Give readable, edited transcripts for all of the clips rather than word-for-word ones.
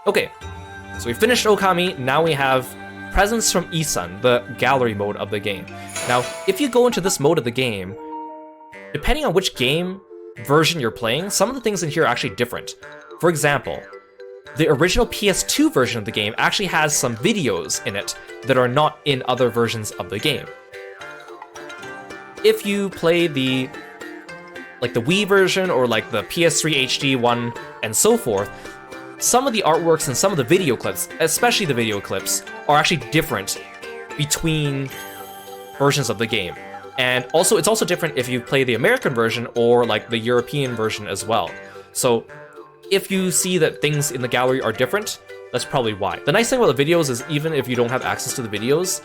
Okay, so we finished Ōkami, now we have Presents from Issun, the gallery mode of the game. Now, if you go into this mode of the game, depending on which game version you're playing, some of the things in here are actually different. For example, the original PS2 version of the game actually has some videos in it that are not in other versions of the game. If you play the Wii version or like the PS3 HD one and so forth, some of the artworks and some of the video clips, especially the video clips, are actually different between versions of the game. And also, it's also different if you play the American version or like the European version as well. So if you see that things in the gallery are different, that's probably why. The nice thing about the videos is even if you don't have access to the videos,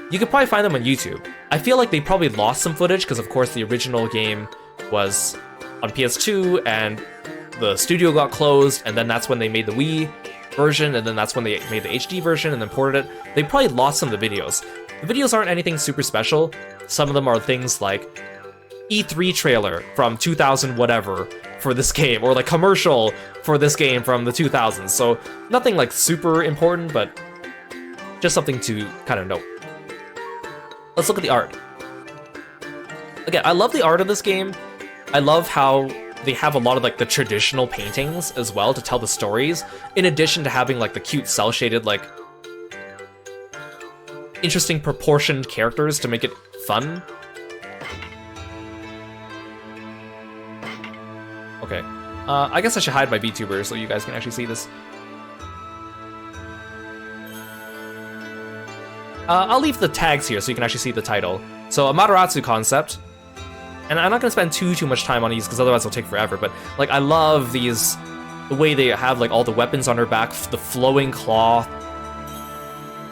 you could probably find them on YouTube. I feel like they probably lost some footage because of course the original game was on PS2 and the studio got closed, and then that's when they made the Wii version, and then that's when they made the HD version and then ported it. They probably lost some of the videos. The videos aren't anything super special. Some of them are things like E3 trailer from 2000 whatever for this game, or like commercial for this game from the 2000s. So nothing like super important, but just something to kind of note. Let's look at the art. Again, I love the art of this game. I love how they have a lot of like the traditional paintings as well to tell the stories, in addition to having like the cute cel-shaded, like interesting proportioned characters to make it fun. Okay, I guess I should hide my Vtuber so you guys can actually see this. I'll leave the tags here so you can actually see the title. So, a Mataratsu concept. And I'm not going to spend too much time on these because otherwise it'll take forever, but like I love these, the way they have like all the weapons on her back, the flowing cloth,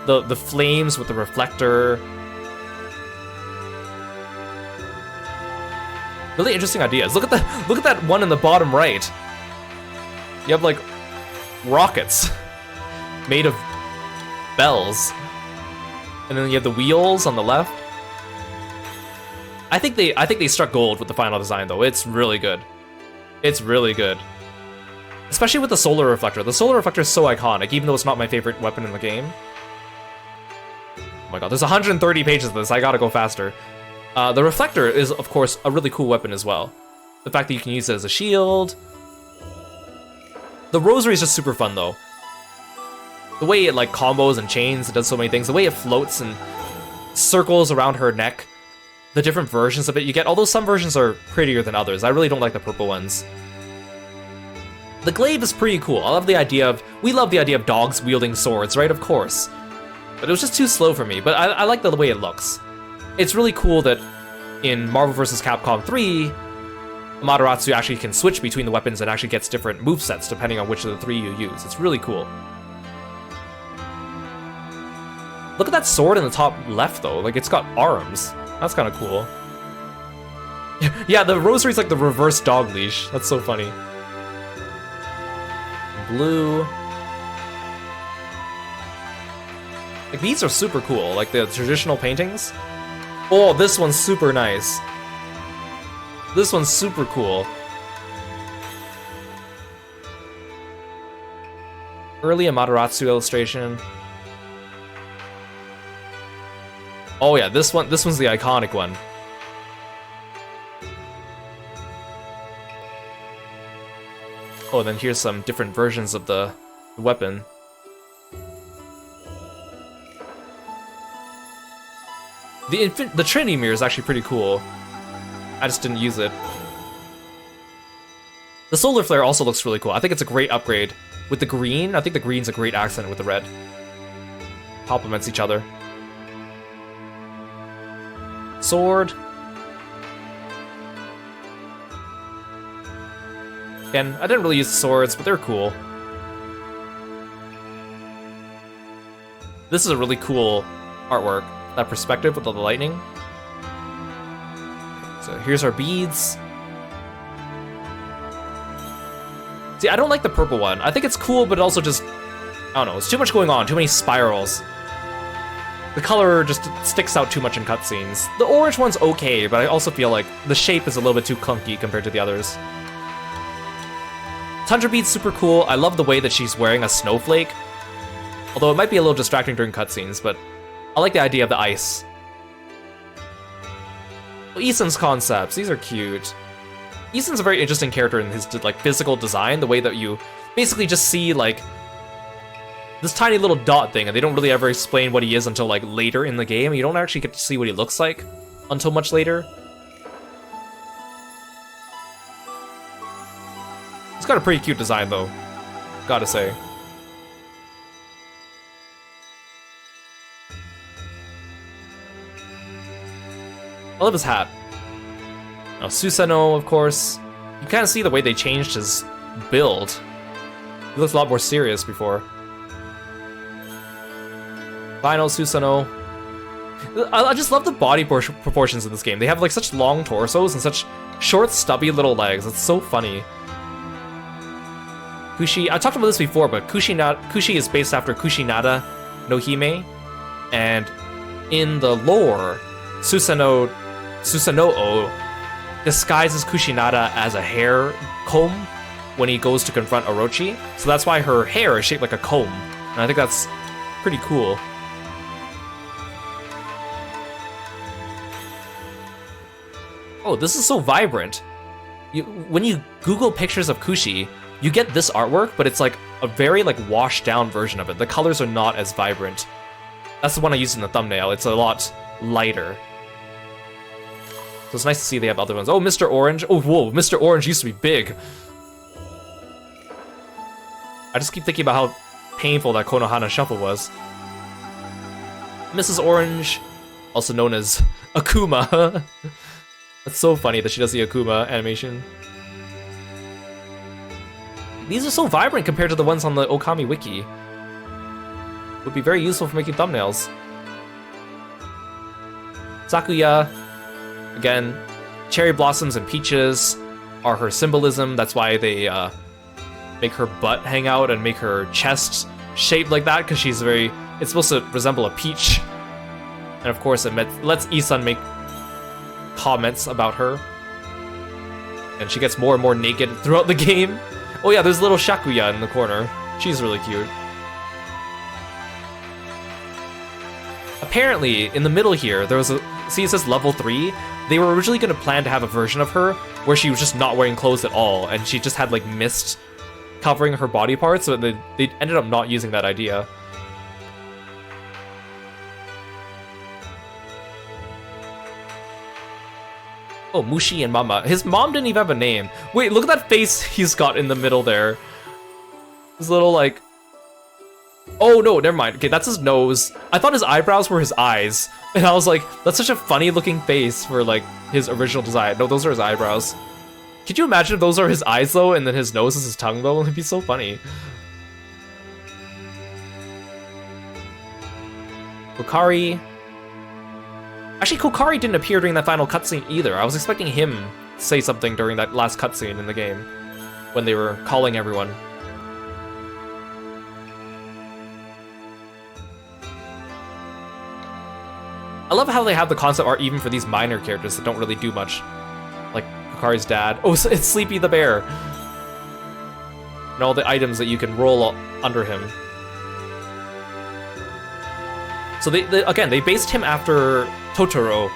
the flames with the reflector. Really interesting ideas. Look at that one in the bottom right. You have like rockets made of bells. And then you have the wheels on the left. I think they struck gold with the final design though. It's really good. It's really good. Especially with the solar reflector. The solar reflector is so iconic, even though it's not my favorite weapon in the game. Oh my god, there's 130 pages of this. I gotta go faster. The reflector is, of course, a really cool weapon as well. The fact that you can use it as a shield. The rosary is just super fun though. The way it like combos and chains, it does so many things. The way it floats and circles around her neck. The different versions of it you get, although some versions are prettier than others. I really don't like the purple ones. The glaive is pretty cool. I love the idea of, we love the idea of dogs wielding swords, right? Of course. But it was just too slow for me, but I like the way it looks. It's really cool that in Marvel vs. Capcom 3, Mataratsu actually can switch between the weapons and actually gets different movesets depending on which of the three you use. It's really cool. Look at that sword in the top left though, like it's got arms. That's kind of cool. Yeah, the rosary's like the reverse dog leash. That's so funny. Blue. Like these are super cool, like the traditional paintings. Oh, this one's super nice. This one's super cool. Early Amaterasu illustration. Oh yeah, this one's the iconic one. Oh, and then here's some different versions of the weapon. The Trinity mirror is actually pretty cool. I just didn't use it. The solar flare also looks really cool. I think it's a great upgrade with the green. I think the green's a great accent with the red. Complements each other. Sword. Again, I didn't really use the swords, but they're cool. This is a really cool artwork. That perspective with all the lightning. So here's our beads. See, I don't like the purple one. I think it's cool, but also just, I don't know, it's too much going on, too many spirals. The color just sticks out too much in cutscenes. The orange one's okay, but I also feel like the shape is a little bit too clunky compared to the others. Tundra Beat's super cool. I love the way that she's wearing a snowflake. Although it might be a little distracting during cutscenes, but I like the idea of the ice. Issun's concepts, these are cute. Issun's a very interesting character in his like physical design, the way that you basically just see like this tiny little dot thing, and they don't really ever explain what he is until like later in the game. You don't actually get to see what he looks like until much later. He's got a pretty cute design though, gotta say. I love his hat. Now Susanoo, of course. You kind of see the way they changed his build. He looks a lot more serious before. Final Susanoo. I just love the body proportions in this game. They have like such long torsos and such short, stubby little legs. It's so funny. Kushi, I talked about this before, but Kushi is based after Kushinada no Hime, and in the lore, Susanoo disguises Kushinada as a hair comb when he goes to confront Orochi, so that's why her hair is shaped like a comb, and I think that's pretty cool. Oh, this is so vibrant. When you Google pictures of Kushi, you get this artwork, but it's like a very like washed down version of it. The colors are not as vibrant. That's the one I used in the thumbnail. It's a lot lighter. So it's nice to see they have other ones. Oh, Mr. Orange. Oh, whoa, Mr. Orange used to be big. I just keep thinking about how painful that Konohana Shuffle was. Mrs. Orange, also known as Akuma. That's so funny that she does the Akuma animation. These are so vibrant compared to the ones on the Ōkami wiki. Would be very useful for making thumbnails. Sakuya, again, cherry blossoms and peaches are her symbolism. That's why they make her butt hang out and make her chest shaped like that, because she's very... It's supposed to resemble a peach. And of course, it lets Issun make comments about her. And she gets more and more naked throughout the game. Oh yeah, there's little Shakuya in the corner. She's really cute. Apparently, in the middle here, there was a... See, it says level 3. They were originally going to plan to have a version of her where she was just not wearing clothes at all, and she just had, like, mist covering her body parts, so they ended up not using that idea. Oh, Mushi and Mama. His mom didn't even have a name. Wait, look at that face he's got in the middle there. His little, like... Oh, no, never mind. Okay, that's his nose. I thought his eyebrows were his eyes. And I was like, that's such a funny-looking face for, like, his original design. No, those are his eyebrows. Could you imagine if those are his eyes, though, and then his nose is his tongue, though? It'd be so funny. Kokari... Actually, Kokari didn't appear during that final cutscene either. I was expecting him to say something during that last cutscene in the game, when they were calling everyone. I love how they have the concept art even for these minor characters that don't really do much. Like Kokari's dad. Oh, it's Sleepy the Bear. And all the items that you can roll under him. So again, they based him after Totoro.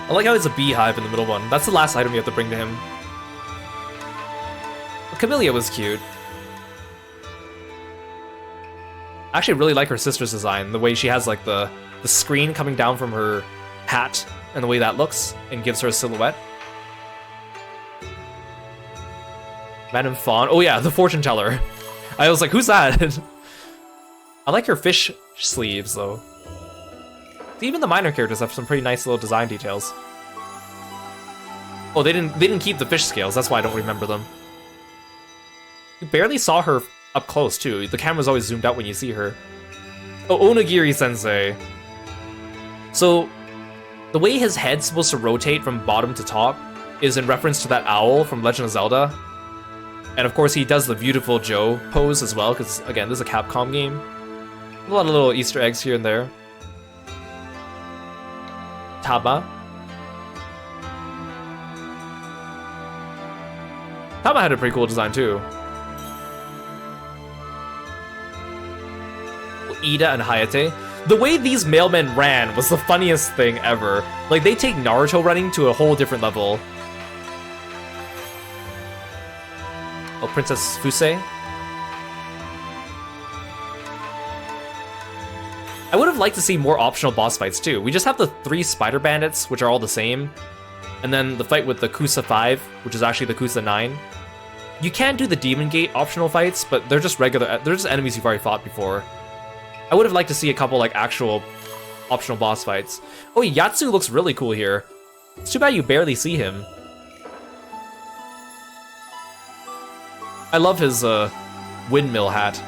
I like how there's a beehive in the middle one. That's the last item you have to bring to him. But Camellia was cute. I actually really like her sister's design. The way she has like the screen coming down from her hat and the way that looks and gives her a silhouette. Madame Fawn. Oh yeah, the fortune teller. I was like, who's that? I like her fish sleeves, though. Even the minor characters have some pretty nice little design details. Oh, they didn't keep the fish scales. That's why I don't remember them. You barely saw her up close, too. The camera's always zoomed out when you see her. Oh, Onigiri-sensei. So, the way his head's supposed to rotate from bottom to top is in reference to that owl from Legend of Zelda. And of course, he does the Beautiful Joe pose as well, because, again, this is a Capcom game. A lot of little Easter eggs here and there. Taba. Tama had a pretty cool design too. Ida and Hayate. The way these mailmen ran was the funniest thing ever. Like, they take Naruto running to a whole different level. Oh, Princess Fusei. I would have liked to see more optional boss fights too. We just have the 3 spider bandits, which are all the same. And then the fight with the Kusa 5, which is actually the Kusa 9. You can do the Demon Gate optional fights, but they're just they're just enemies you've already fought before. I would have liked to see a couple, like, actual optional boss fights. Oh, Yatsu looks really cool here. It's too bad you barely see him. I love his, windmill hat.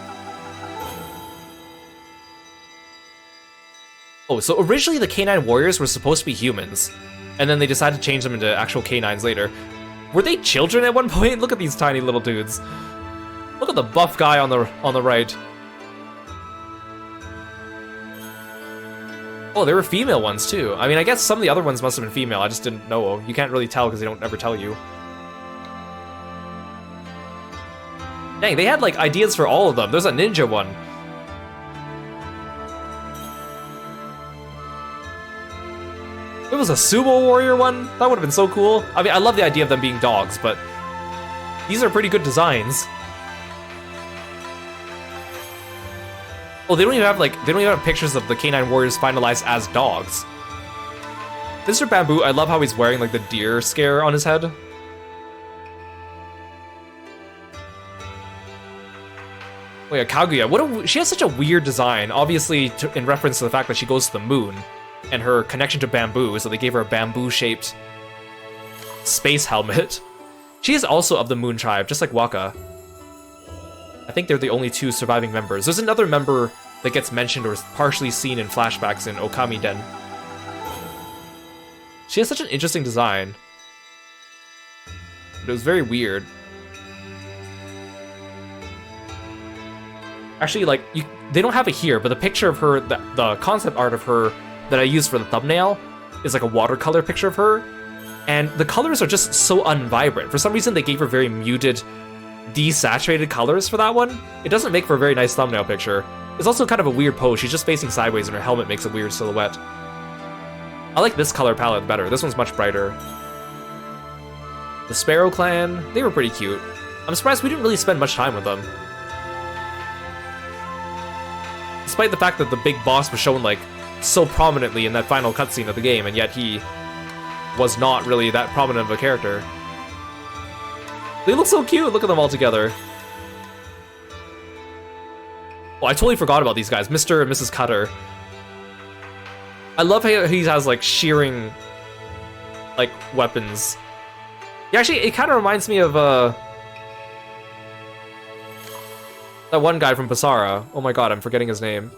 Oh, so originally the K9 warriors were supposed to be humans, and then they decided to change them into actual K9s later. Were they children at one point? Look at these tiny little dudes. Look at the buff guy on the right. Oh, there were female ones too. I mean, I guess some of the other ones must have been female. I just didn't know. You can't really tell because they don't ever tell you. Dang, they had like ideas for all of them. There's a ninja one. There was a sumo warrior one. That would have been so cool. I mean, I love the idea of them being dogs, but these are pretty good designs. Oh, they don't even have pictures of the K9 warriors finalized as dogs. Mr. Bamboo, I love how he's wearing like the deer scare on his head. Oh yeah, Kaguya. She has such a weird design, obviously in reference to the fact that she goes to the moon and her connection to bamboo, so they gave her a bamboo-shaped space helmet. She is also of the Moon Tribe, just like Waka. I think they're the only 2 surviving members. There's another member that gets mentioned or is partially seen in flashbacks in Okamiden. She has such an interesting design. But it was very weird. Actually, like, they don't have it here, but the picture of her, the concept art of her that I used for the thumbnail is like a watercolor picture of her. And the colors are just so unvibrant. For some reason, they gave her very muted, desaturated colors for that one. It doesn't make for a very nice thumbnail picture. It's also kind of a weird pose. She's just facing sideways and her helmet makes a weird silhouette. I like this color palette better. This one's much brighter. The Sparrow Clan, they were pretty cute. I'm surprised we didn't really spend much time with them. Despite the fact that the big boss was shown like so prominently in that final cutscene of the game, and yet he was not really that prominent of a character. They look so cute, look at them all together. Oh, I totally forgot about these guys, Mr. and Mrs. Cutter. I love how he has like shearing like weapons. Yeah, actually, it kind of reminds me of that one guy from Basara. Oh my god, I'm forgetting his name.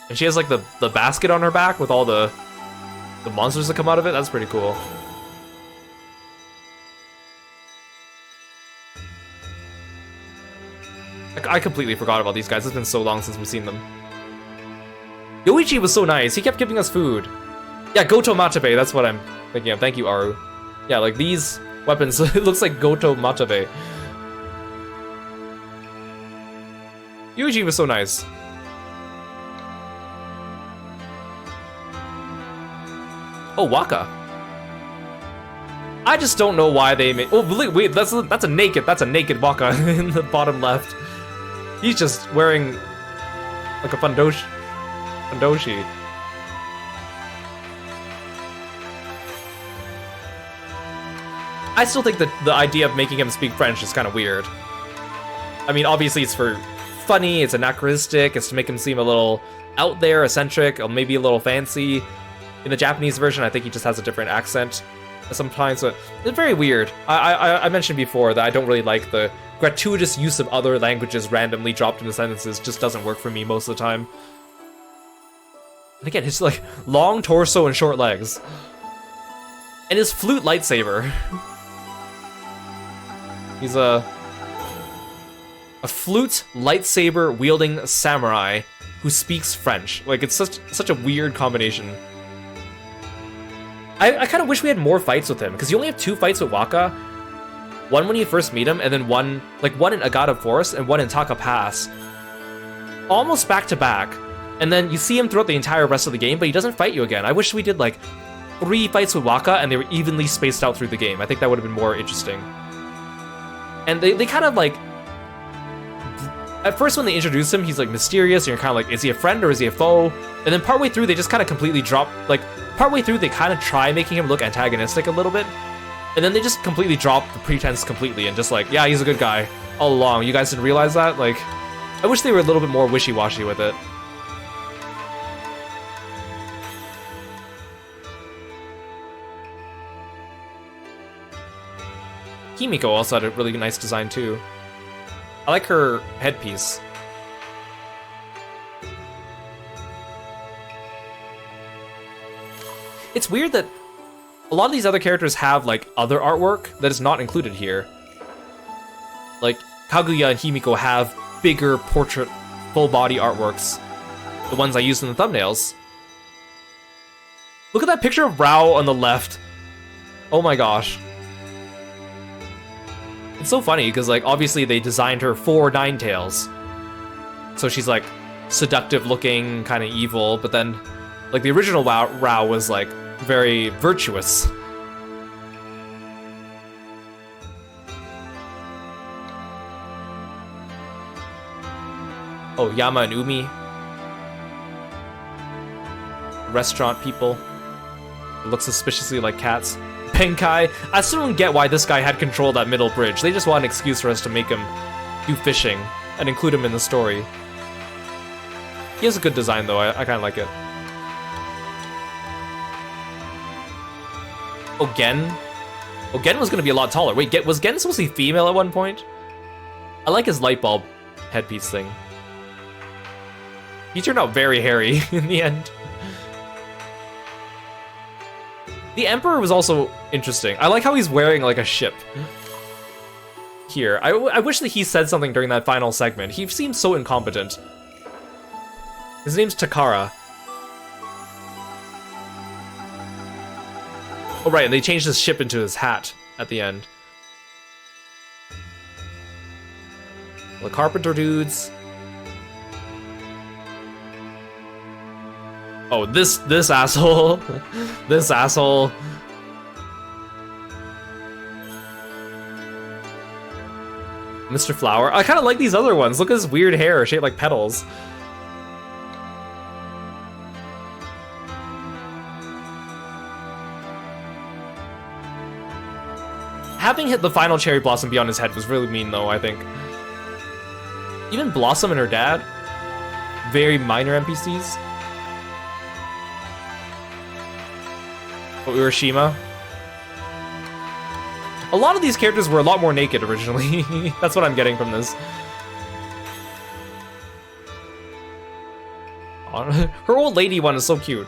And she has like the basket on her back with all the monsters that come out of it. That's pretty cool. I completely forgot about these guys. It's been so long since we've seen them. Yoichi was so nice. He kept giving us food. Yeah, Goto Matabe. That's what I'm thinking of. Thank you, Aru. Yeah, like these weapons. It looks like Goto Matabe. Yoichi was so nice. Oh, Waka. I just don't know why they made. Oh, wait, that's a naked Waka in the bottom left. He's just wearing like a fundoshi. I still think that the idea of making him speak French is kind of weird. I mean, obviously it's for funny, it's anachronistic, it's to make him seem a little out there, eccentric, or maybe a little fancy. In the Japanese version, I think he just has a different accent sometimes, but it's very weird. I mentioned before that I don't really like the gratuitous use of other languages randomly dropped into sentences. Just doesn't work for me most of the time. And again, his like long torso and short legs. And his flute lightsaber. He's a flute lightsaber wielding samurai who speaks French. Like, it's such a weird combination. I kind of wish we had more fights with him, because you only have 2 fights with Waka. One when you first meet him, and then one in Agata Forest and one in Taka Pass. Almost back to back. And then you see him throughout the entire rest of the game, but he doesn't fight you again. I wish we did like 3 fights with Waka and they were evenly spaced out through the game. I think that would have been more interesting. And they kind of like... At first when they introduce him, he's like mysterious, and you're kind of like, is he a friend or is he a foe? And then partway through, they just kind of completely drop... Like, partway through, they kind of try making him look antagonistic a little bit. And then they just completely drop the pretense completely and just like, yeah, he's a good guy all along. You guys didn't realize that? Like, I wish they were a little bit more wishy-washy with it. Himiko also had a really nice design too. I like her headpiece. It's weird that a lot of these other characters have like other artwork that is not included here. Like Kaguya and Himiko have bigger portrait full body artworks. The ones I used in the thumbnails. Look at that picture of Rao on the left. Oh my gosh. It's so funny because like obviously they designed her for Ninetales. So she's like seductive looking, kind of evil, but then like the original Rao was like very virtuous. Oh, Yama and Umi. Restaurant people. Look suspiciously like cats. Penkai. I still don't get why this guy had control of that middle bridge. They just want an excuse for us to make him do fishing and include him in the story. He has a good design though, I kind of like it. Oh, Gen? Oh, Gen was gonna be a lot taller. Wait, was Gen supposed to be female at one point? I like his light bulb headpiece thing. He turned out very hairy in the end. The Emperor was also interesting. I like how he's wearing like a ship. Here, I wish that he said something during that final segment. He seems so incompetent. His name's Takara. Oh right, and they changed his ship into his hat at the end. The Carpenter dudes. Oh, this asshole. This asshole. Mr. Flower. I kind of like these other ones. Look at his weird hair shaped like petals. Having hit the final cherry blossom be on his head was really mean though, I think. Even Blossom and her dad. Very minor NPCs. Urashima. A lot of these characters were a lot more naked originally. That's what I'm getting from this. Her old lady one is so cute.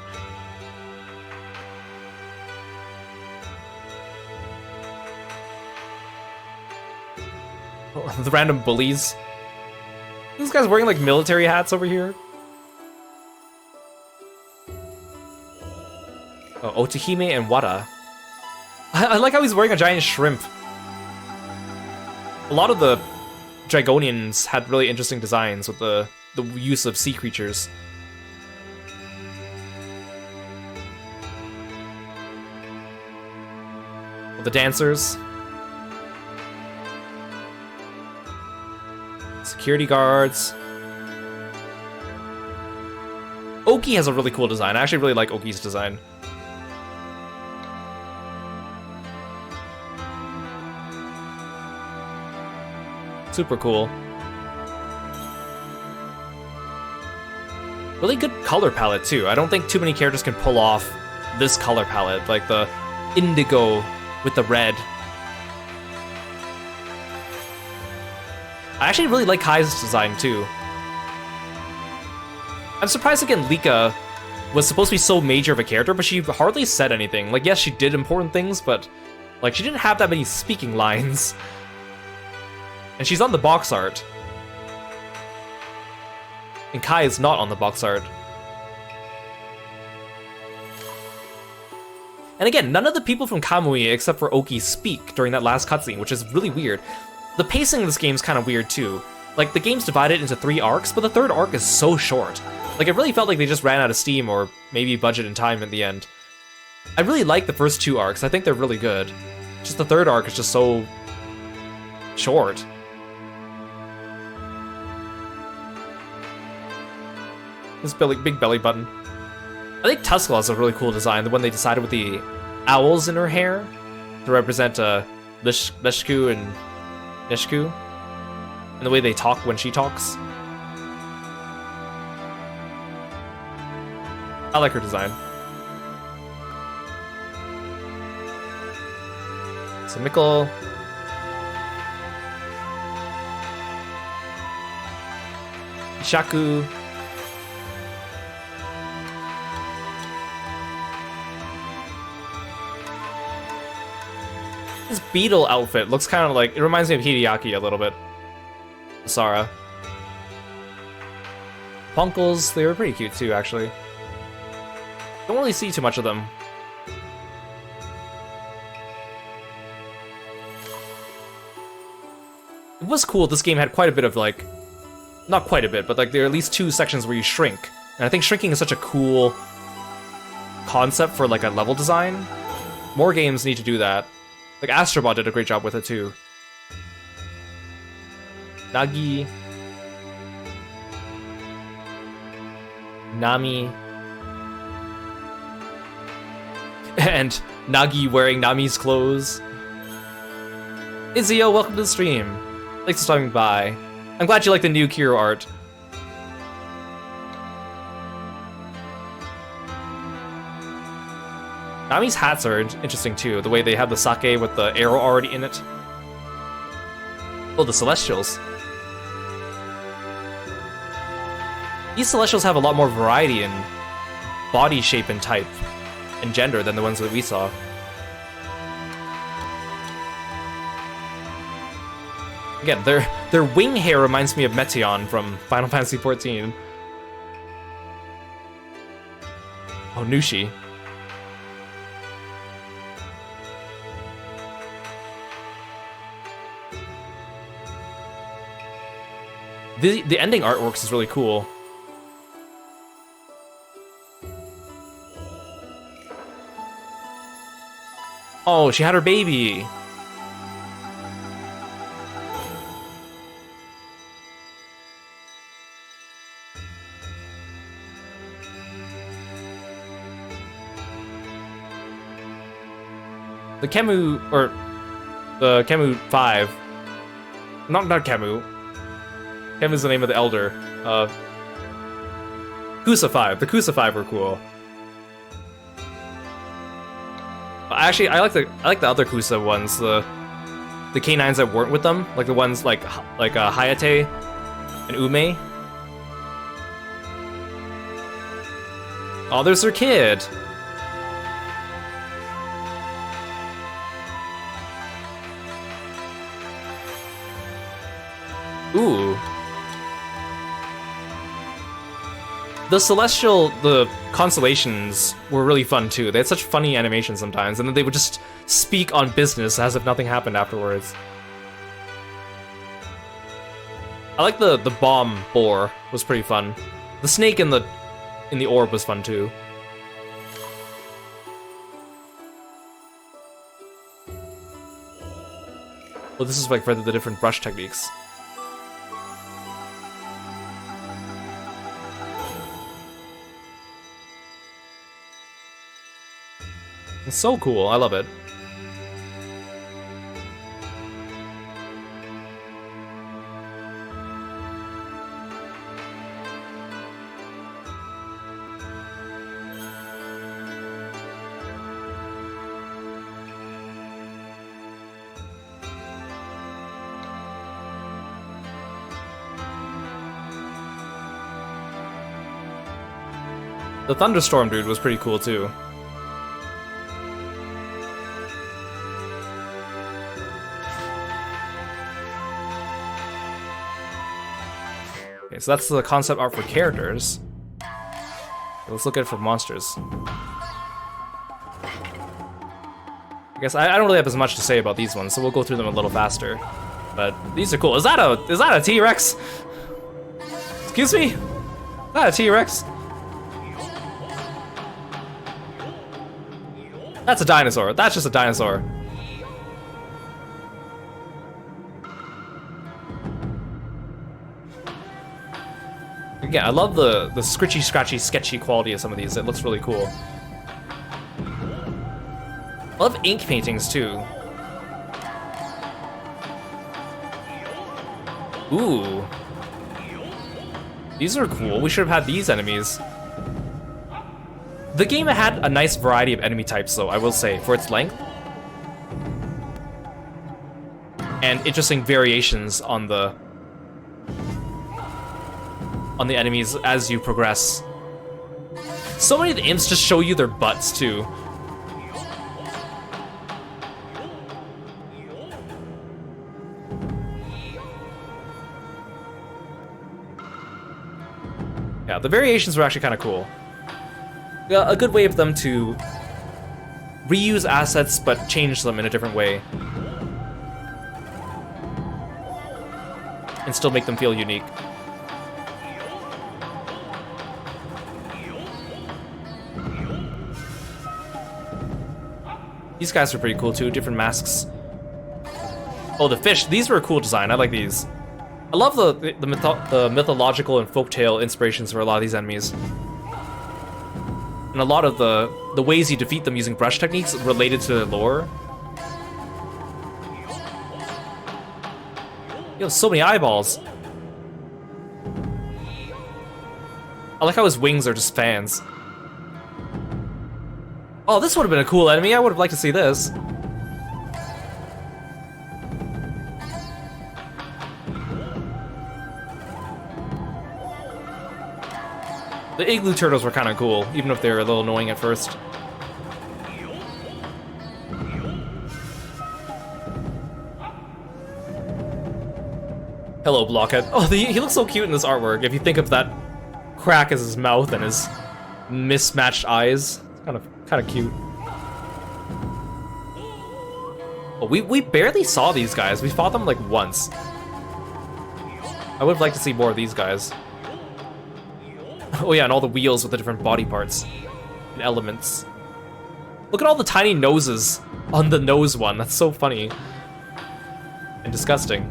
Oh, the random bullies. This guy's wearing like military hats over here. Oh, Otahime and Wada. I like how he's wearing a giant shrimp. A lot of the Dragonians had really interesting designs with the use of sea creatures. The dancers. Security guards. Oki has a really cool design. I actually really like Oki's design. Super cool. Really good color palette too. I don't think too many characters can pull off this color palette, like the indigo with the red. I actually really like Kai's design too. I'm surprised again Lika was supposed to be so major of a character, but she hardly said anything. Like, yes, she did important things, but like she didn't have that many speaking lines. And she's on the box art. And Kai is not on the box art. And again, none of the people from Kamui except for Oki speak during that last cutscene, which is really weird. The pacing of this game is kind of weird too. Like, the game's divided into 3 arcs, but the 3rd arc is so short. Like, it really felt like they just ran out of steam or maybe budget and time at the end. I really like the first 2 arcs. I think they're really good. Just the 3rd arc is just so short. This big belly button. I think Tuskla is a really cool design, the one they decided with the owls in her hair to represent Leshku and Nishku, and the way they talk when she talks. I like her design. So Mikkel. Ishaku. His beetle outfit looks kind of like, it reminds me of Hideaki a little bit. Sara. Punkles, they were pretty cute too, actually. Don't really see too much of them. It was cool, this game had quite a bit of like, not quite a bit, but like there are at least 2 sections where you shrink. And I think shrinking is such a cool concept for like a level design. More games need to do that. Like, Astrobot did a great job with it, too. Nagi. Nami. And Nagi wearing Nami's clothes. Izio, welcome to the stream. Thanks for stopping by. I'm glad you like the new Kiro art. Nami's hats are interesting too, the way they have the sake with the arrow already in it. Oh, the Celestials. These Celestials have a lot more variety in body shape and type and gender than the ones that we saw. Again, their wing hair reminds me of Meteion from Final Fantasy XIV. Oh, Nushi. The ending artworks is really cool. Oh, she had her baby. The Kemu, or the Kemu 5. Not Kemu. Kemu's the name of the elder. Kusa 5. The Kusa 5 were cool. Actually, I like the other Kusa ones, the K9s that weren't with them, like the ones like Hayate and Ume. Oh, there's her kid. Ooh. The the constellations were really fun too. They had such funny animations sometimes, and then they would just speak on business as if nothing happened afterwards. I like the bomb boar was pretty fun. The snake in the orb was fun too. Well, this is like for the different brush techniques. It's so cool, I love it. The Thunderstorm dude was pretty cool too. Okay, so that's the concept art for characters. Let's look at it for monsters. guess I don't really have as much to say about these ones, so we'll go through them a little faster. But these are cool. Is that a T-Rex? Excuse me? Is that a T-Rex? That's a dinosaur. That's just a dinosaur. Again, I love the scritchy, scratchy, sketchy quality of some of these. It looks really cool. I love ink paintings too. Ooh. These are cool. We should have had these enemies. The game had a nice variety of enemy types, though, I will say, for its length. And interesting variations on the enemies as you progress. So many of the imps just show you their butts, too. Yeah, the variations were actually kind of cool. Yeah, a good way of them to reuse assets, but change them in a different way. And still make them feel unique. These guys are pretty cool too, different masks. Oh, the fish, these were a cool design, I like these. I love the mythological and folktale inspirations for a lot of these enemies. And a lot of the ways you defeat them using brush techniques related to the lore. You have so many eyeballs. I like how his wings are just fans. Oh, this would have been a cool enemy. I would have liked to see this. The igloo turtles were kind of cool, even if they were a little annoying at first. Hello, Blockhead. Oh, he looks so cute in this artwork. If you think of that crack as his mouth and his mismatched eyes, it's kind of cute. Oh, we barely saw these guys. We fought them like once. I would have liked to see more of these guys. Oh yeah, and all the wheels with the different body parts and elements. Look at all the tiny noses on the nose one. That's so funny and disgusting.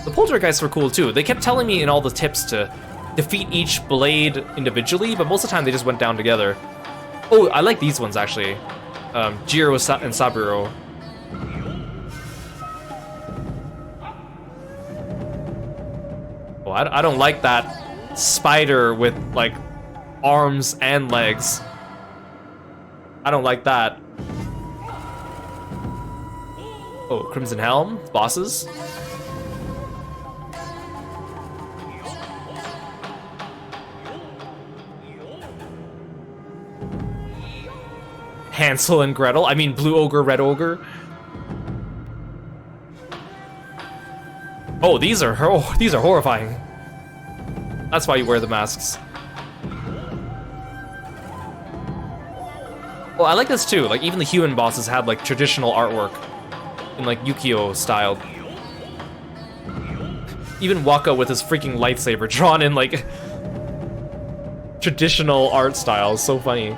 The poltergeists were cool too. They kept telling me in all the tips to defeat each blade individually, but most of the time they just went down together. Oh, I like these ones actually. Jiro and Saburo. Oh, I don't like that spider with like arms and legs. I don't like that. Oh, Crimson Helm, bosses. Hansel and Gretel. I mean, Blue Ogre, Red Ogre. Oh, these are horrifying. That's why you wear the masks. Well, I like this too. Like, even the human bosses had like traditional artwork in like Yukio style. Even Waka with his freaking lightsaber drawn in like traditional art style. So funny.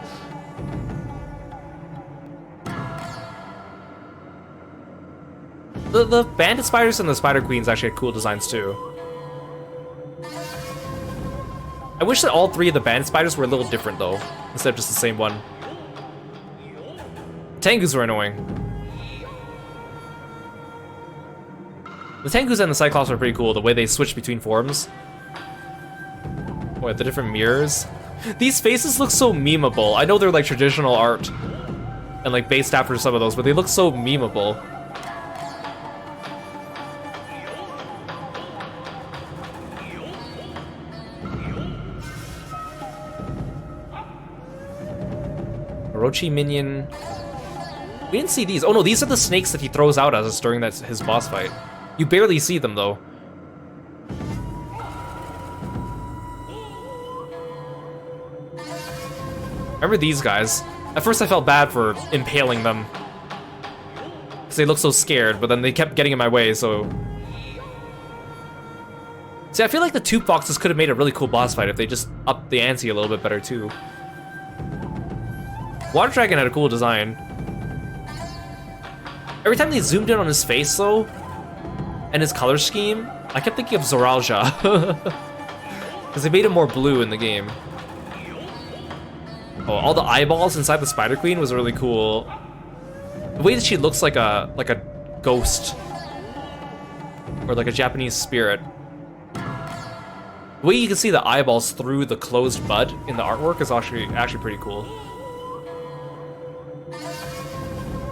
The bandit spiders and the spider queens actually had cool designs too. I wish that all three of the bandit spiders were a little different though, instead of just the same one. Tengus were annoying. The Tengus and the Cyclops are pretty cool, the way they switch between forms. What, the different mirrors? These faces look so memeable. I know they're like traditional art and like based after some of those, but they look so memeable. Orochi minion. We didn't see these. Oh no, these are the snakes that he throws out at us during his boss fight. You barely see them though. Remember these guys? At first I felt bad for impaling them, because they looked so scared, but then they kept getting in my way, so... See, I feel like the Tube Foxes could have made a really cool boss fight if they just upped the ante a little bit better, too. Water Dragon had a cool design. Every time they zoomed in on his face, though, and his color scheme, I kept thinking of Zoralja. Because they made him more blue in the game. Oh, all the eyeballs inside the Spider Queen was really cool. The way that she looks like a ghost. Or like a Japanese spirit. The way you can see the eyeballs through the closed bud in the artwork is actually pretty cool.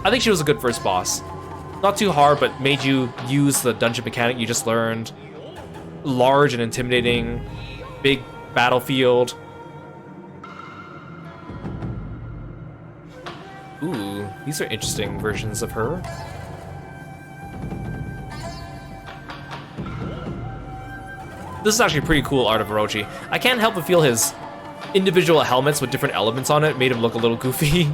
I think she was a good first boss. Not too hard, but made you use the dungeon mechanic you just learned. Large and intimidating. Big battlefield. Ooh, these are interesting versions of her. This is actually pretty cool art of Orochi. I can't help but feel his individual helmets with different elements on it made him look a little goofy.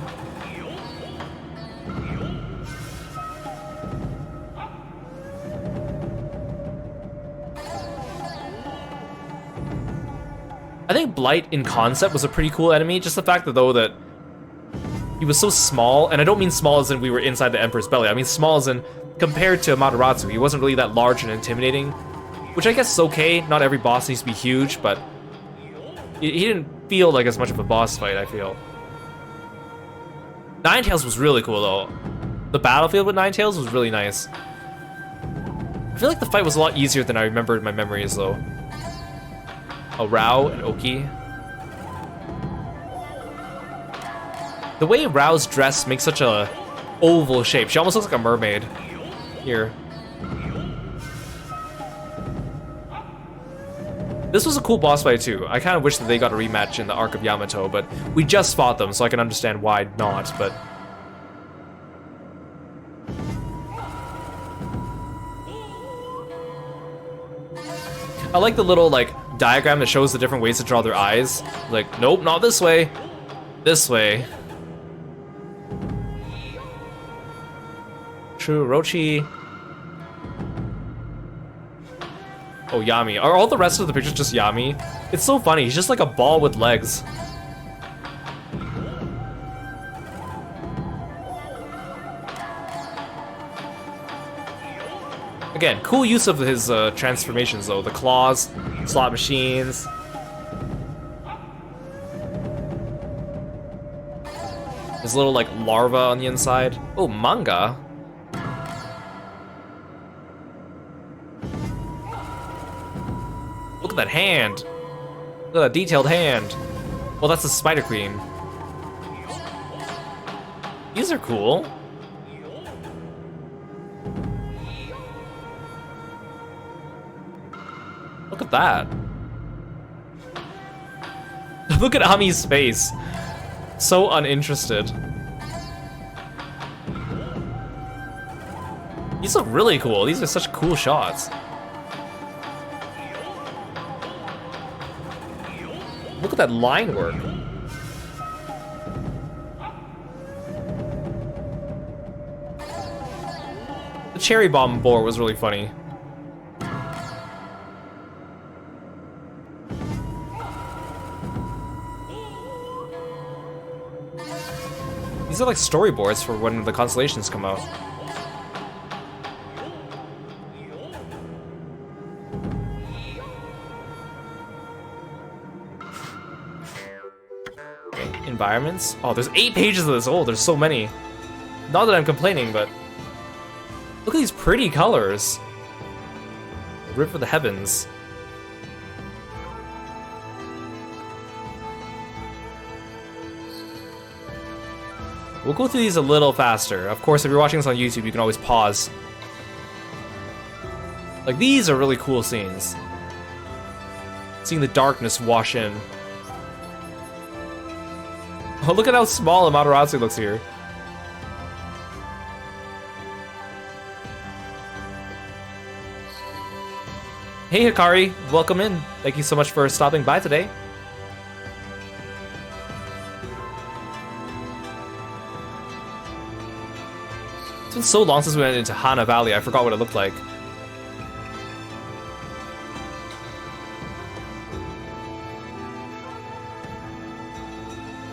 I think Blight in concept was a pretty cool enemy, just the fact that though that he was so small, and I don't mean small as in we were inside the Emperor's belly, I mean small as in compared to Amaterasu, he wasn't really that large and intimidating. Which I guess is okay, not every boss needs to be huge, but he didn't feel like as much of a boss fight, I feel. Ninetales was really cool though. The battlefield with Ninetales was really nice. I feel like the fight was a lot easier than I remembered in my memories though. Oh, Rao and Oki. The way Rao's dress makes such a oval shape. She almost looks like a mermaid. Here. This was a cool boss fight too. I kind of wish that they got a rematch in the Arc of Yamato, but we just fought them, so I can understand why not, but... I like the little, like, diagram that shows the different ways to draw their eyes. Like, nope, not this way. This way. True, Orochi. Oh, Yami. Are all the rest of the pictures just Yami? It's so funny. He's just like a ball with legs. Again, cool use of his transformations, though. The claws, slot machines. His little, like, larva on the inside. Oh, manga. Look at that hand. Look at that detailed hand. Well, that's the Spider Queen. These are cool. Look at that. Look at Ami's face. So uninterested. These look really cool. These are such cool shots. Look at that line work. The cherry bomb boar was really funny. These are like storyboards for when the constellations come out. Environments? Oh, there's 8 pages of this. Oh, there's so many. Not that I'm complaining, but look at these pretty colors. River of the Heavens. We'll go through these a little faster. Of course, if you're watching this on YouTube, you can always pause. Like, these are really cool scenes. Seeing the darkness wash in. Oh, look at how small Amaterasu looks here. Hey Hikari, welcome in. Thank you so much for stopping by today. been so long since we went into Hana Valley, I forgot what it looked like.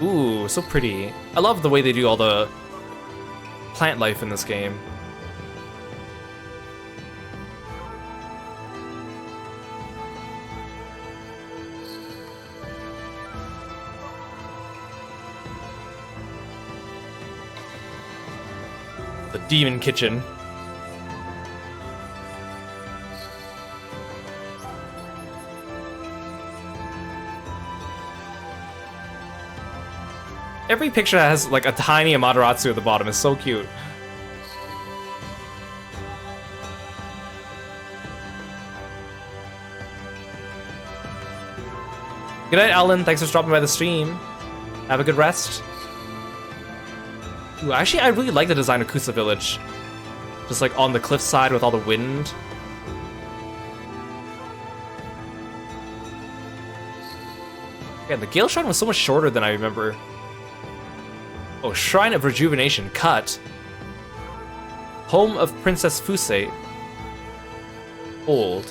Ooh, so pretty. I love the way they do all the plant life in this game. The demon kitchen. Every picture has like a tiny Amaterasu at the bottom. It's so cute. Good night, Alan. Thanks for stopping by the stream. Have a good rest. Ooh, actually, I really like the design of Kusa Village. Just like on the cliffside with all the wind. Yeah, the Gale Shrine was so much shorter than I remember. Oh, Shrine of Rejuvenation, cut. Home of Princess Fusei. Old.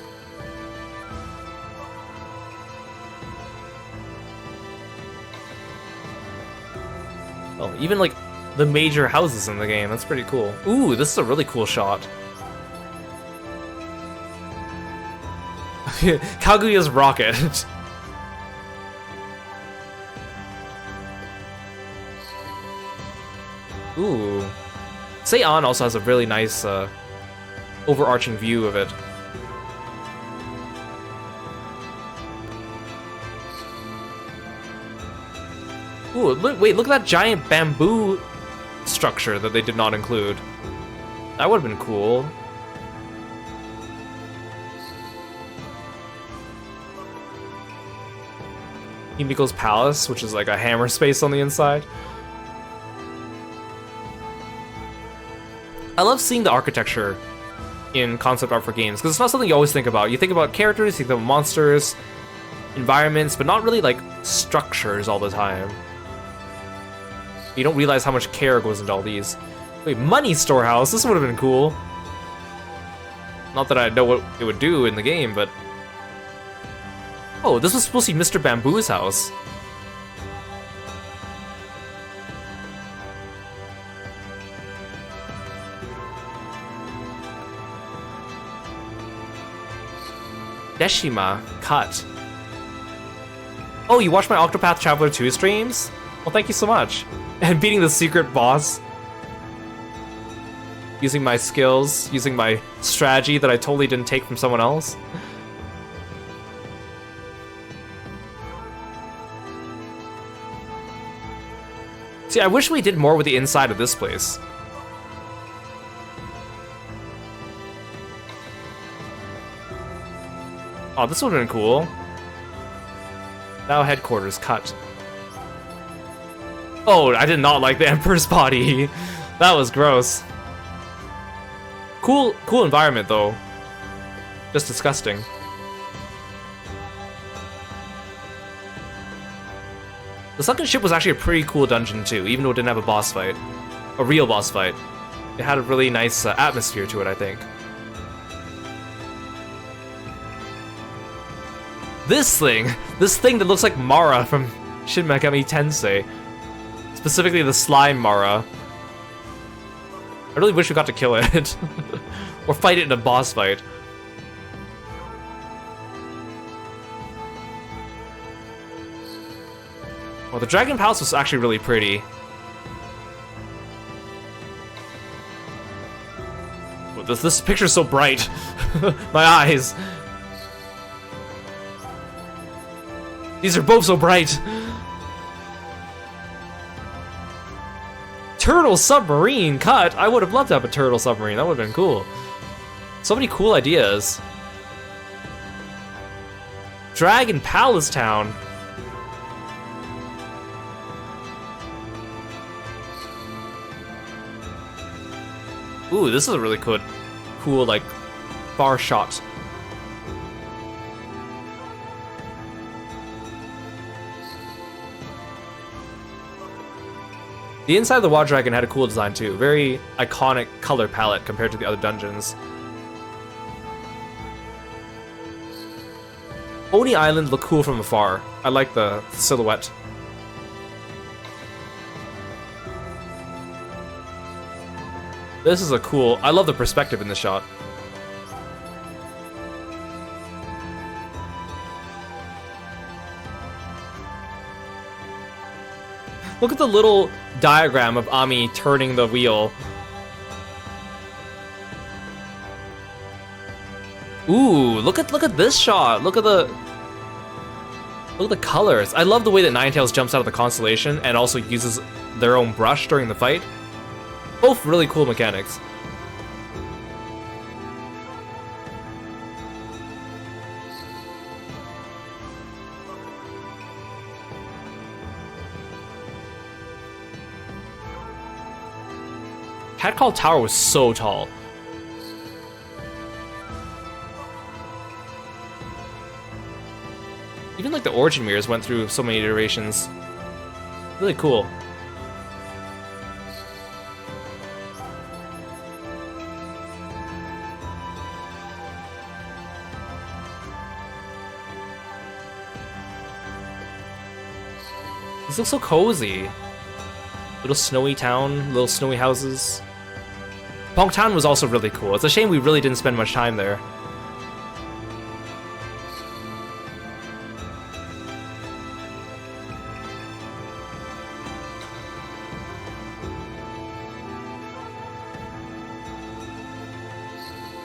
Oh, even like the major houses in the game, that's pretty cool. Ooh, this is a really cool shot. Kaguya's rocket. Ooh. Seian also has a really nice overarching view of it. Ooh, wait, look at that giant bamboo structure that they did not include. That would have been cool. Himiko's Palace, which is like a hammer space on the inside. I love seeing the architecture in concept art for games, because it's not something you always think about. You think about characters, you think about monsters, environments, but not really like structures all the time. You don't realize how much care goes into all these. Wait, money storehouse? This would have been cool. Not that I know what it would do in the game, but... Oh, this was supposed to be Mr. Bamboo's house. Deshima, cut. Oh, you watched my Octopath Traveler 2 streams? Well, thank you so much. And beating the secret boss. Using my skills, using my strategy that I totally didn't take from someone else. See, I wish we did more with the inside of this place. Oh, this would have been cool. Now headquarters, cut. Oh, I did not like the Emperor's body. That was gross. Cool environment, though. Just disgusting. The Sunken Ship was actually a pretty cool dungeon, too, even though it didn't have a boss fight. A real boss fight. It had a really nice atmosphere to it, I think. This thing that looks like Mara from Shin Megami Tensei. Specifically the slime Mara. I really wish we got to kill it. Or fight it in a boss fight. Well, the Dragon Palace was actually really pretty. Well, this picture's so bright. My eyes. These are both so bright. Turtle submarine, cut! I would have loved to have a turtle submarine. That would have been cool. So many cool ideas. Dragon Palace Town. Ooh, this is a really cool like far shot. The inside of the Water Dragon had a cool design too. Very iconic color palette compared to the other dungeons. Oni Island looked cool from afar. I like the silhouette. This is a cool... I love the perspective in this shot. Look at the little diagram of Ami turning the wheel. Ooh, look at this shot. Look at the colors. I love the way that Ninetales jumps out of the constellation and also uses their own brush during the fight. Both really cool mechanics. Catcall Tower was so tall. Even like the origin mirrors went through so many iterations. Really cool. These look so cozy. Little snowy town, little snowy houses. Pong Town was also really cool. It's a shame we really didn't spend much time there.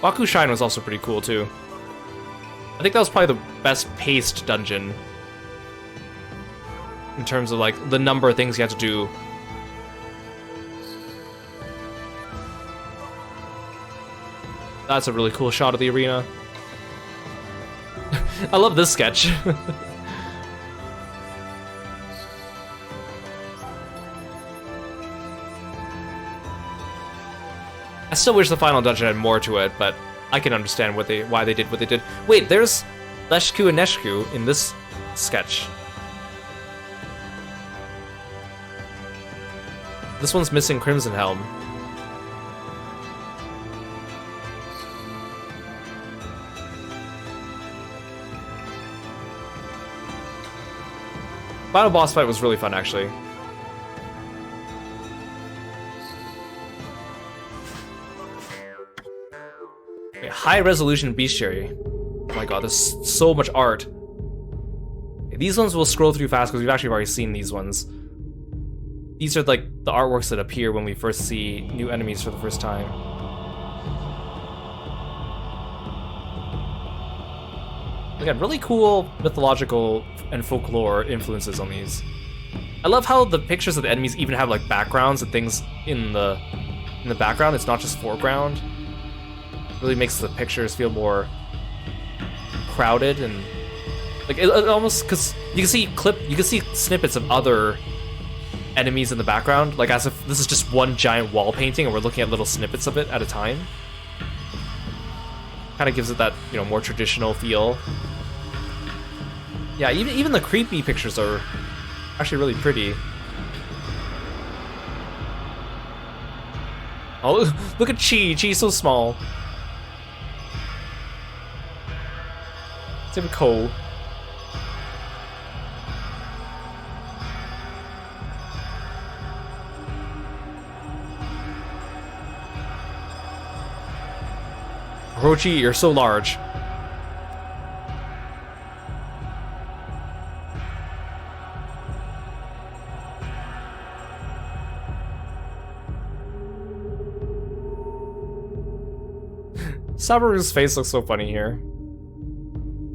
Baku Shrine was also pretty cool too. I think that was probably the best paced dungeon in terms of like the number of things you had to do. That's a really cool shot of the arena. I love this sketch. I still wish the final dungeon had more to it, but I can understand why they did what they did. Wait, there's Leshku and Neshku in this sketch. This one's missing Crimson Helm. Final boss fight was really fun, actually. Okay, high resolution bestiary. Oh my god, there's so much art. Okay, these ones will scroll through fast because we've actually already seen these ones. These are like the artworks that appear when we first see new enemies for the first time. They got really cool mythological and folklore influences on these. I love how the pictures of the enemies even have like backgrounds and things in the background. It's not just foreground. It really makes the pictures feel more crowded and like it almost, because you can see snippets of other enemies in the background, like as if this is just one giant wall painting and we're looking at little snippets of it at a time. Kind of gives it that, you know, more traditional feel. Yeah, even the creepy pictures are actually really pretty. Oh, look at Chi. Chi's so small. It's even cool. Orochi, you're so large. Saburu's face looks so funny here.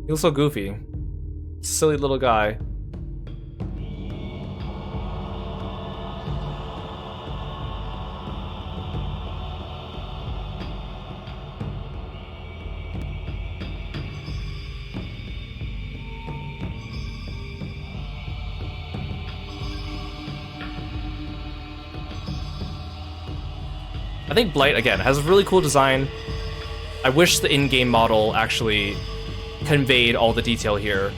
He looks so goofy. Silly little guy. I think Blight, again, has a really cool design. I wish the in-game model actually conveyed all the detail here.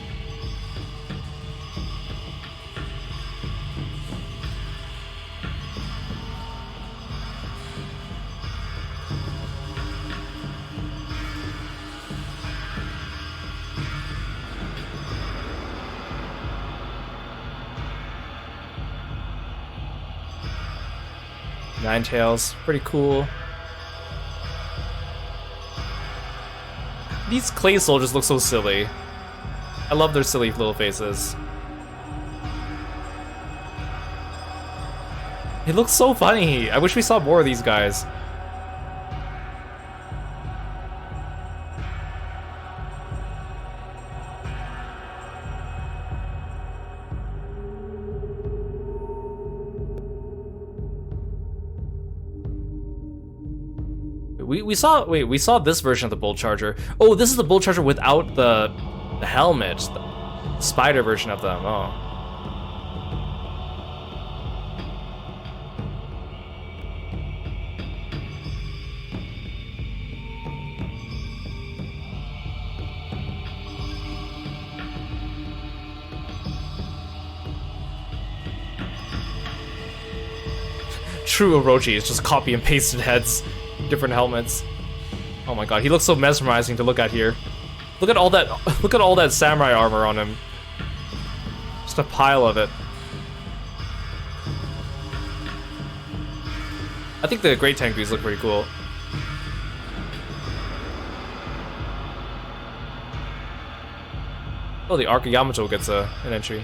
Ninetales, pretty cool. These clay soldiers look so silly. I love their silly little faces. It looks so funny. I wish we saw more of these guys. We saw this version of the Bull Charger. Oh, this is the Bull Charger without the helmet. The spider version of them. Oh. True Orochi is just copy and pasted heads, different helmets. Oh my god, he looks so mesmerizing to look at here. Look at all that samurai armor on him. Just a pile of it. I think the Great Tengus look pretty cool. Oh, the Arc of Yamato gets an entry.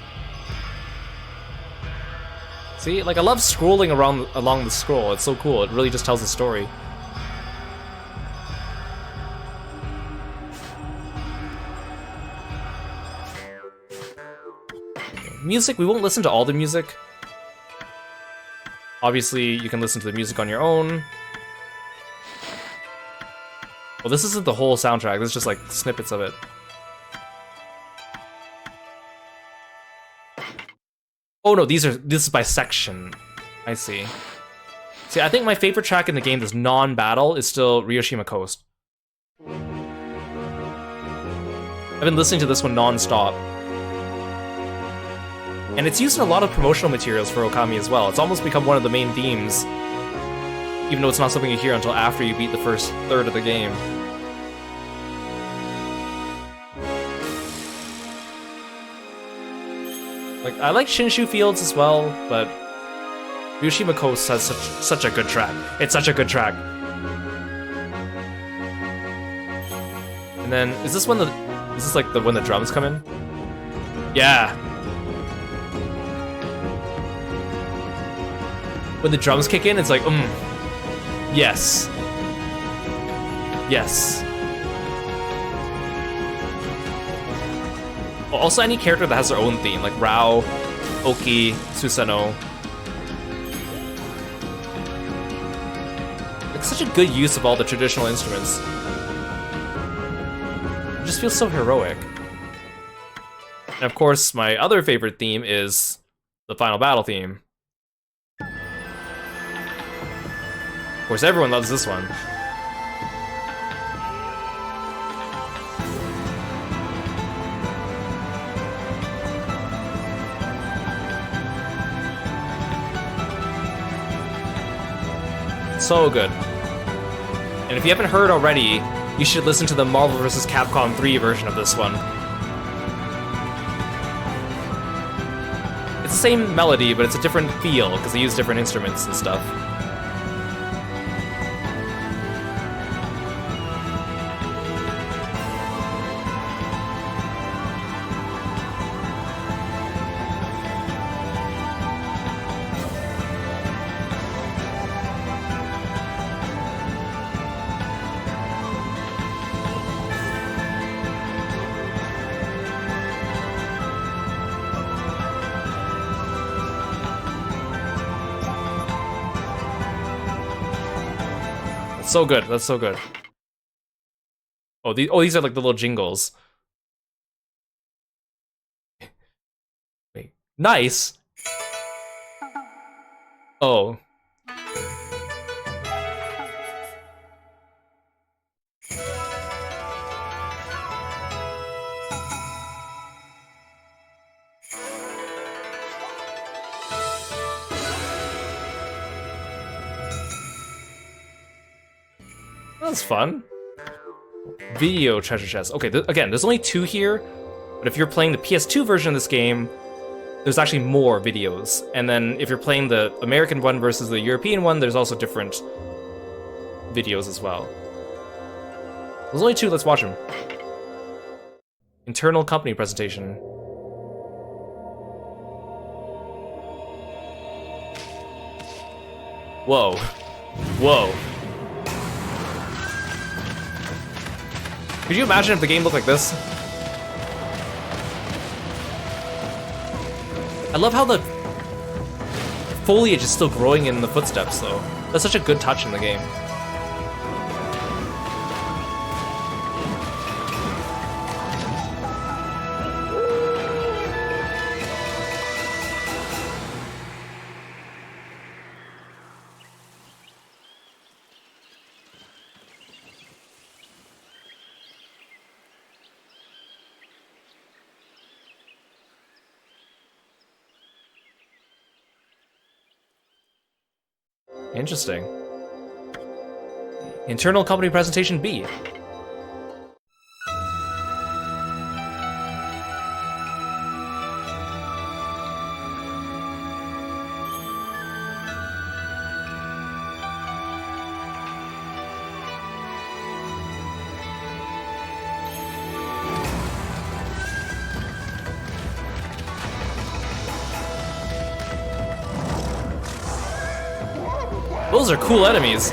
See, like I love scrolling along the scroll. It's so cool. It really just tells a story. Music, we won't listen to all the music. Obviously, you can listen to the music on your own. Well, this isn't the whole soundtrack. This is just like snippets of it. Oh no, this is by section. I see. See, I think my favorite track in the game that's non-battle is still Ryoshima Coast. I've been listening to this one non-stop. And it's used in a lot of promotional materials for Ōkami as well. It's almost become one of the main themes, even though it's not something you hear until after you beat the first third of the game. Like, I like Shinshu Fields as well, but Ryoshima Coast has such a good track. It's such a good track. And then, is this like when the drums come in? Yeah. When the drums kick in, it's like, yes. Yes. Also, any character that has their own theme, like Rao, Oki, Susanoo. It's such a good use of all the traditional instruments. It just feels so heroic. And of course, my other favorite theme is the Final Battle theme. Of course, everyone loves this one. So good. And if you haven't heard already, you should listen to the Marvel vs. Capcom 3 version of this one. It's the same melody, but it's a different feel, because they use different instruments and stuff. So good. That's so good. Oh, these are like the little jingles. Wait, nice. Oh. That's fun. Video treasure chest. Okay, again, there's only 2 here, but if you're playing the PS2 version of this game, there's actually more videos. And then if you're playing the American one versus the European one, there's also different videos as well. There's only 2, let's watch them. Internal company presentation. Whoa. Whoa. Could you imagine if the game looked like this? I love how the foliage is still growing in the footsteps, though. That's such a good touch in the game. Interesting. Internal company presentation B. Those are cool enemies.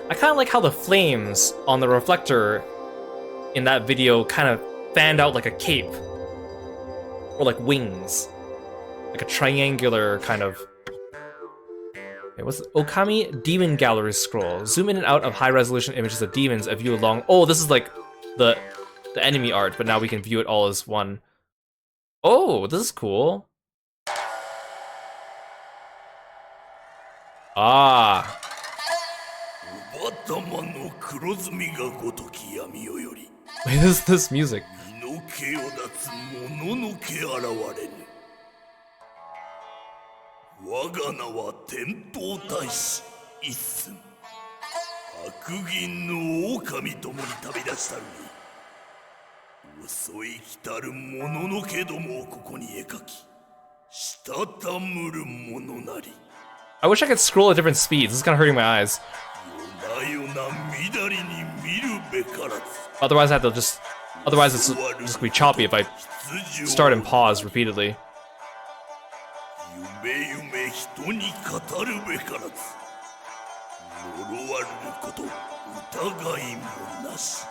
I kind of like how the flames on the reflector in that video kind of fanned out like a cape. Or like wings. Like a triangular kind of... Okay, what's it? Ōkami Demon Gallery Scroll. Zoom in and out of high-resolution images of demons and view along... Oh, this is like the enemy art, but now we can view it all as one. Oh, this is cool. Ah. Wait, this music. 毛を脱つ者の毛現れぬ我が名は天道大師一寸白銀の狼ともに旅立したるに遅い来たる者の毛どもをここに描きしたたむる者なり I wish I could scroll at different speeds. This is kind of hurting my eyes. 夜な夜な乱りに見るべからず Otherwise I have to just... Otherwise it's just gonna be choppy if I start and pause repeatedly. 夢夢人に語るべからず呪われること疑いもなし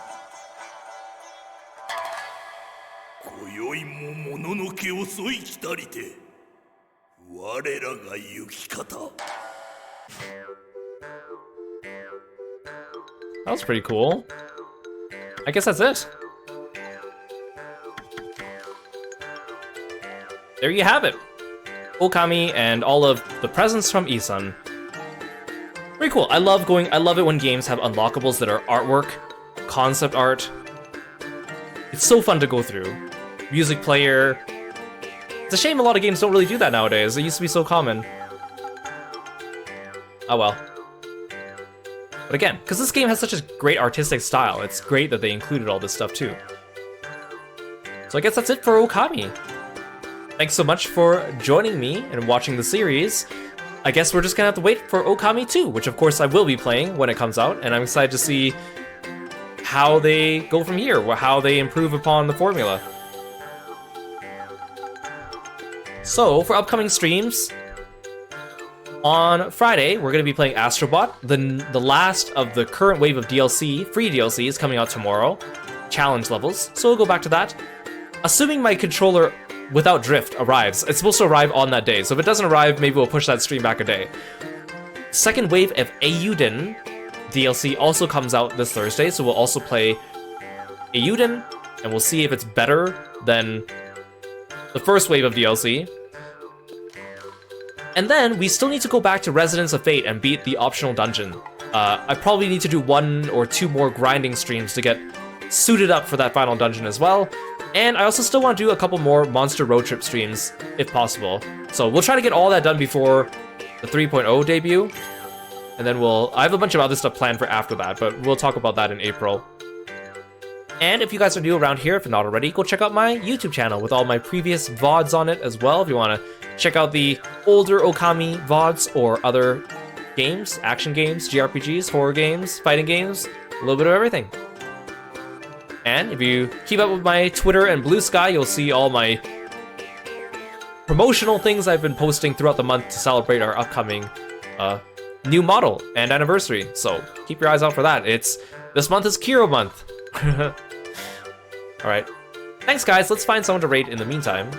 今宵も物の毛遅い来たりて我らが行き方 That was pretty cool. I guess that's it. There you have it. Ōkami and all of the presents from Issun. Very cool. I love it when games have unlockables that are artwork, concept art. It's so fun to go through. Music player. It's a shame a lot of games don't really do that nowadays. It used to be so common. Oh well. But again, because this game has such a great artistic style, it's great that they included all this stuff too. So I guess that's it for Ōkami. Thanks so much for joining me and watching the series. I guess we're just gonna have to wait for Ōkami 2, which of course I will be playing when it comes out, and I'm excited to see how they go from here, or how they improve upon the formula. So, for upcoming streams, on Friday, we're going to be playing Astrobot. The last of the current wave of DLC, free DLC, is coming out tomorrow. Challenge levels, so we'll go back to that. Assuming my controller without drift arrives. It's supposed to arrive on that day, so if it doesn't arrive, maybe we'll push that stream back a day. Second wave of Eiyuden DLC also comes out this Thursday, so we'll also play Eiyuden, and we'll see if it's better than the first wave of DLC. And then we still need to go back to Residence of Fate and beat the optional dungeon. I probably need to do 1 or 2 more grinding streams to get suited up for that final dungeon as well. And I also still want to do a couple more Monster Road Trip streams, if possible. So we'll try to get all that done before the 3.0 debut. And then I have a bunch of other stuff planned for after that, but we'll talk about that in April. And if you guys are new around here, if you're not already, go check out my YouTube channel with all my previous VODs on it as well. If you want to check out the older Okami VODs or other games, action games, JRPGs, horror games, fighting games, a little bit of everything. And if you keep up with my Twitter and Blue Sky, you'll see all my promotional things I've been posting throughout the month to celebrate our upcoming new model and anniversary. So keep your eyes out for that. This month is Kiro month. Alright. Thanks guys, let's find someone to raid in the meantime.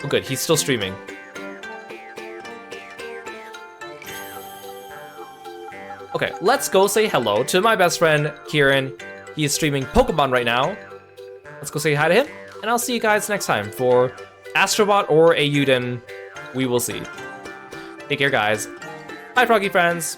Oh good, he's still streaming. Okay, let's go say hello to my best friend, Kieran. He is streaming Pokemon right now. Let's go say hi to him, and I'll see you guys next time for Astrobot or Ayuden. We will see. Take care, guys. Bye, Froggy friends.